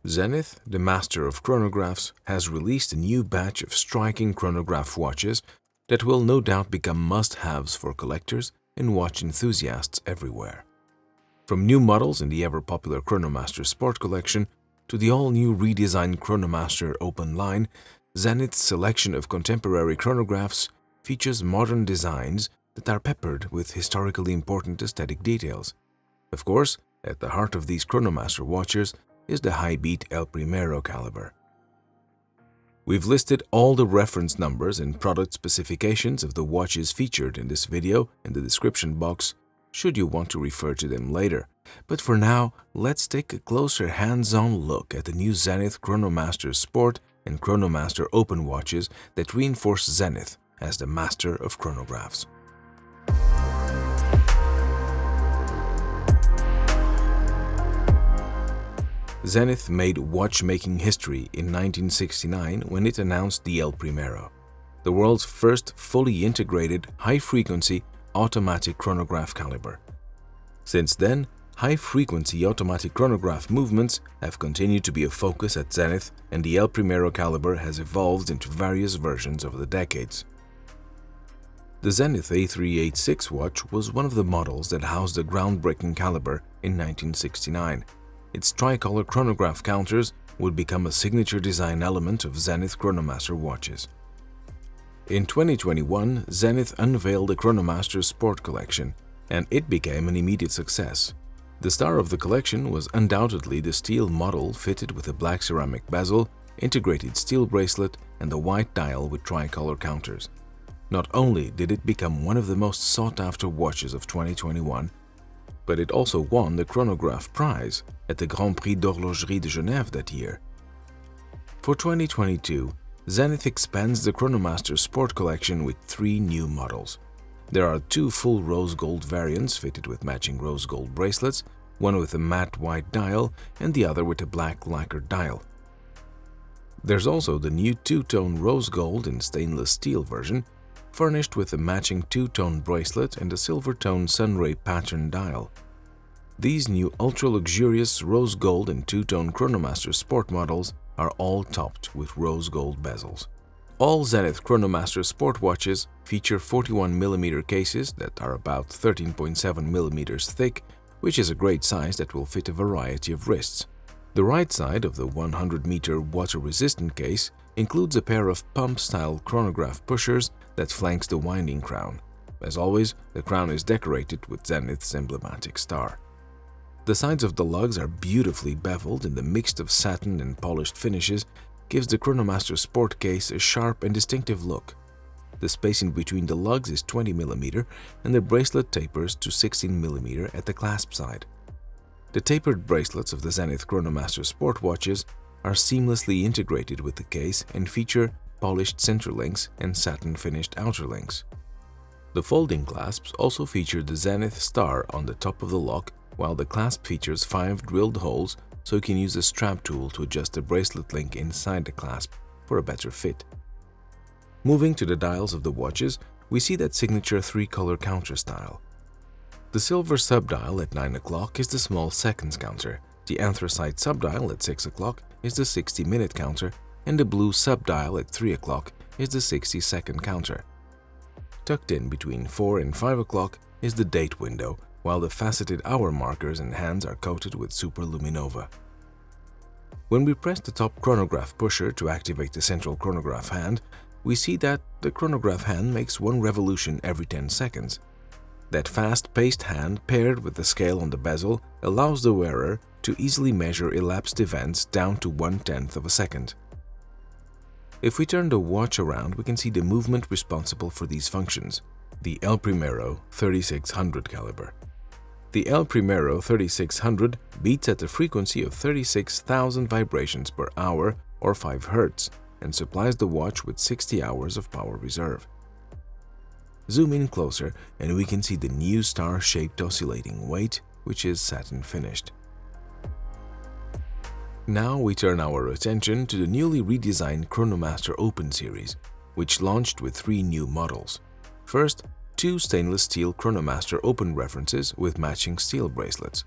Zenith, the master of chronographs, has released a new batch of striking chronograph watches that will no doubt become must-haves for collectors and watch enthusiasts everywhere. From new models in the ever-popular Chronomaster Sport Collection to the all-new redesigned Chronomaster Open line, Zenith's selection of contemporary chronographs features modern designs that are peppered with historically important aesthetic details. Of course, at the heart of these Chronomaster watches is the high-beat El Primero caliber. We've listed all the reference numbers and product specifications of the watches featured in this video in the description box, should you want to refer to them later. But for now, let's take a closer hands-on look at the new Zenith Chronomaster Sport and Chronomaster Open watches that reinforce Zenith as the master of chronographs. Zenith made watchmaking history in 1969 when it announced the El Primero, the world's first fully integrated, high-frequency, automatic chronograph caliber. Since then, high-frequency automatic chronograph movements have continued to be a focus at Zenith, and the El Primero caliber has evolved into various versions over the decades. The Zenith A386 watch was one of the models that housed the groundbreaking caliber in 1969. Its tricolor chronograph counters would become a signature design element of Zenith Chronomaster watches. In 2021, Zenith unveiled the Chronomaster Sport Collection, and it became an immediate success. The star of the collection was undoubtedly the steel model fitted with a black ceramic bezel, integrated steel bracelet, and the white dial with tricolor counters. Not only did it become one of the most sought-after watches of 2021, but it also won the Chronograph Prize at the Grand Prix d'Horlogerie de Genève that year. For 2022, Zenith expands the Chronomaster Sport Collection with 3 new models. There are 2 full rose gold variants fitted with matching rose gold bracelets, one with a matte white dial and the other with a black lacquered dial. There's also the new 2-tone rose gold and stainless steel version, furnished with a matching 2-tone bracelet and a silver-tone sunray pattern dial. These new ultra-luxurious rose gold and 2-tone Chronomaster Sport models are all topped with rose gold bezels. All Zenith Chronomaster Sport watches feature 41mm cases that are about 13.7mm thick, which is a great size that will fit a variety of wrists. The right side of the 100-meter water-resistant case includes a pair of pump-style chronograph pushers that flanks the winding crown. As always, the crown is decorated with Zenith's emblematic star. The sides of the lugs are beautifully beveled, and the mix of satin and polished finishes gives the Chronomaster Sport case a sharp and distinctive look. The spacing between the lugs is 20mm, and the bracelet tapers to 16mm at the clasp side. The tapered bracelets of the Zenith Chronomaster Sport watches are seamlessly integrated with the case and feature polished center links and satin-finished outer links. The folding clasps also feature the Zenith star on the top of the lock, while the clasp features 5 drilled holes, so you can use a strap tool to adjust the bracelet link inside the clasp for a better fit. Moving to the dials of the watches, we see that signature 3-color counter style. The silver subdial at 9 o'clock is the small seconds counter, the anthracite subdial at 6 o'clock is the 60-minute counter, and the blue subdial at 3 o'clock is the 60-second counter. Tucked in between 4 and 5 o'clock is the date window, while the faceted hour markers and hands are coated with superluminova. When we press the top chronograph pusher to activate the central chronograph hand, we see that the chronograph hand makes 1 revolution every 10 seconds. That fast-paced hand paired with the scale on the bezel allows the wearer to easily measure elapsed events down to 1/10 of a second. If we turn the watch around, we can see the movement responsible for these functions, the El Primero 3600 caliber. The El Primero 3600 beats at a frequency of 36,000 vibrations per hour or 5 Hz and supplies the watch with 60 hours of power reserve. Zoom in closer and we can see the new star-shaped oscillating weight, which is satin finished. Now we turn our attention to the newly redesigned Chronomaster Open series, which launched with 3 new models. First, 2 stainless steel Chronomaster Open references with matching steel bracelets.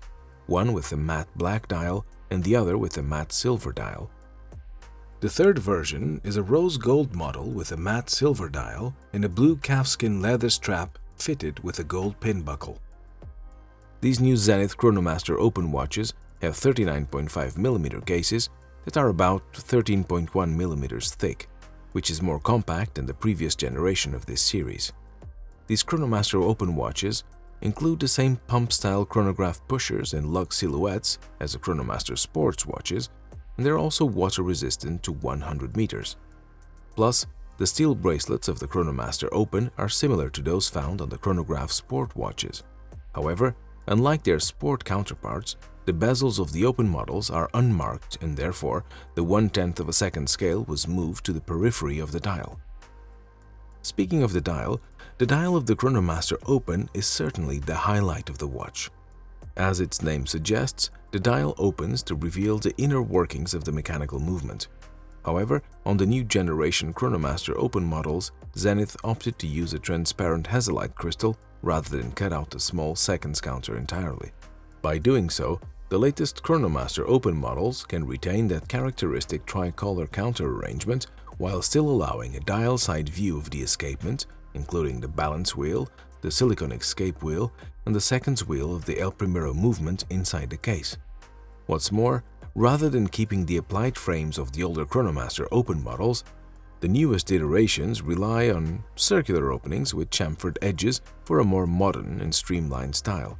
one with a matte black dial and the other with a matte silver dial. The third version is a rose gold model with a matte silver dial and a blue calfskin leather strap fitted with a gold pin buckle. These new Zenith Chronomaster Open watches have 39.5mm cases that are about 13.1mm thick, which is more compact than the previous generation of this series. These Chronomaster Open watches include the same pump-style chronograph pushers and lug silhouettes as the Chronomaster Sports watches, and they're also water-resistant to 100 meters. Plus, the steel bracelets of the Chronomaster Open are similar to those found on the Chronograph Sport watches. However, unlike their sport counterparts, the bezels of the Open models are unmarked and therefore the 1/10 of a second scale was moved to the periphery of the dial. Speaking of the dial of the Chronomaster Open is certainly the highlight of the watch. As its name suggests, the dial opens to reveal the inner workings of the mechanical movement. However, on the new generation Chronomaster Open models, Zenith opted to use a transparent hazellite crystal rather than cut out the small seconds counter entirely. By doing so, the latest Chronomaster Open models can retain that characteristic tricolor counter arrangement while still allowing a dial-side view of the escapement, including the balance wheel, the silicone escape wheel, and the seconds wheel of the El Primero movement inside the case. What's more, rather than keeping the applied frames of the older Chronomaster Open models, the newest iterations rely on circular openings with chamfered edges for a more modern and streamlined style.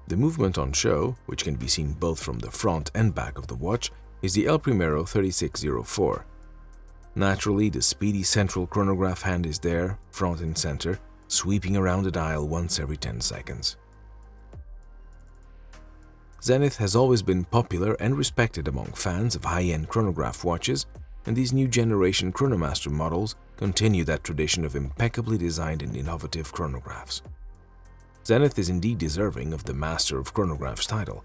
The movement on show, which can be seen both from the front and back of the watch, is the El Primero 3604. Naturally, the speedy central chronograph hand is there, front and center, sweeping around the dial once every 10 seconds. Zenith has always been popular and respected among fans of high-end chronograph watches, and these new generation Chronomaster models continue that tradition of impeccably designed and innovative chronographs. Zenith is indeed deserving of the Master of Chronographs title.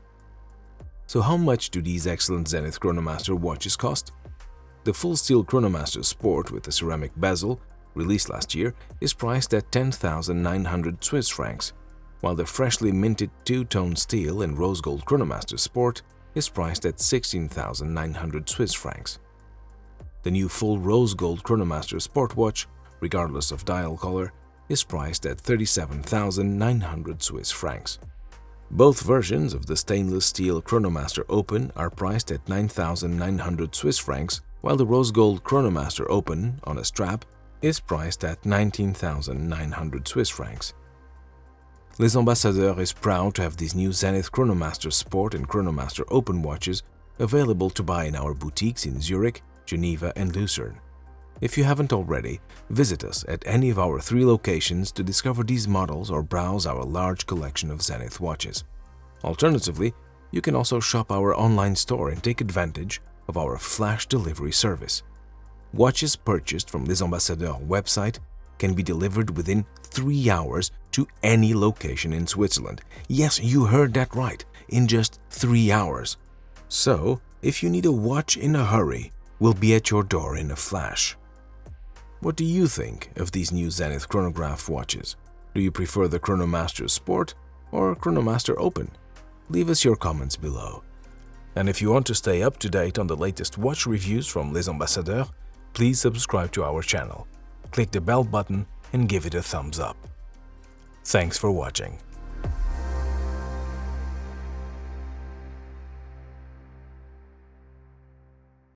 So how much do these excellent Zenith Chronomaster watches cost? The full steel Chronomaster Sport with a ceramic bezel, released last year, is priced at 10,900 Swiss francs, while the freshly minted two-tone steel and rose gold Chronomaster Sport is priced at 16,900 Swiss francs. The new full rose gold Chronomaster Sport watch, regardless of dial color, is priced at 37,900 Swiss francs. Both versions of the stainless steel Chronomaster Open are priced at 9,900 Swiss francs, while the rose gold Chronomaster Open on a strap is priced at 19,900 Swiss francs. Les Ambassadeurs is proud to have these new Zenith Chronomaster Sport and Chronomaster Open watches available to buy in our boutiques in Zurich, Geneva, and Lucerne. If you haven't already, visit us at any of our 3 locations to discover these models or browse our large collection of Zenith watches. Alternatively, you can also shop our online store and take advantage of our flash delivery service. Watches purchased from Les Ambassadeurs website can be delivered within 3 hours to any location in Switzerland. Yes, you heard that right, in just 3 hours. So, if you need a watch in a hurry, we'll be at your door in a flash. What do you think of these new Zenith chronograph watches? Do you prefer the Chronomaster Sport or Chronomaster Open? Leave us your comments below. And if you want to stay up to date on the latest watch reviews from Les Ambassadeurs, please subscribe to our channel. Click the bell button and give it a thumbs up. Thanks for watching.